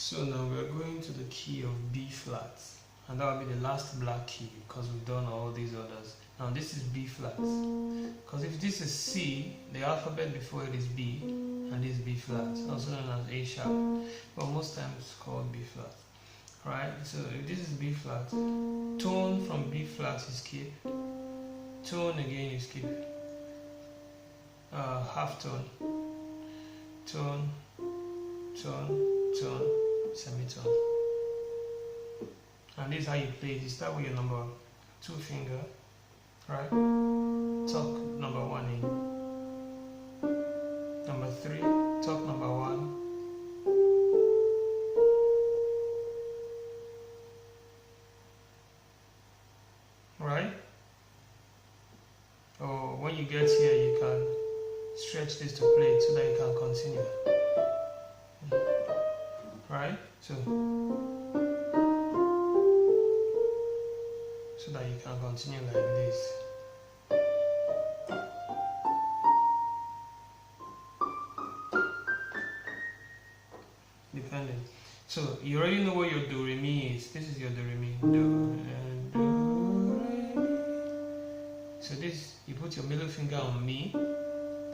So now we're going to the key of B flat, and that will be the last black key because we've done all these others. Now this is B flat, because if this is C, the alphabet before it is B, and this is B flat, also known as A sharp, but most times it's called B flat. Right? So if this is B flat, tone from B flat is skip, tone again is skip, half tone, tone, tone, tone, semitone. And this is how you play it. You start with your number 2 finger, right? Tuck number 1 in. Number 3, tuck number 1. Right? Or when you get here, you can stretch this to play it so that you can continue. Right? So that you can continue like this. Depending. So you already know what your do re mi is. This is your do re mi. Do re mi. So this, you put your middle finger on mi,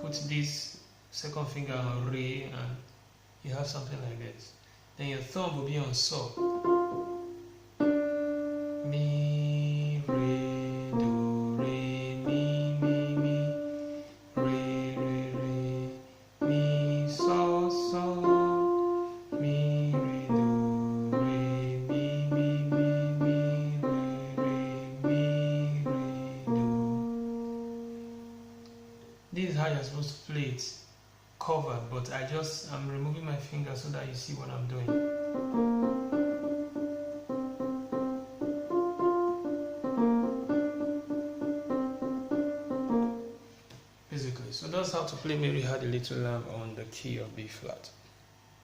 put this second finger on re, and you have something like this. Then your thumb will be on so. Mi, re, do, re, mi, mi, mi, re, re, re, mi, so, so, mi, re, do, re, mi, mi, mi, mi, re, re, mi, re, do. This is how you're supposed to play it, covered, but I'm removing my finger so that you see what I'm doing. Basically, so that's how to play Mary Had a Little Lamb on the key of B flat.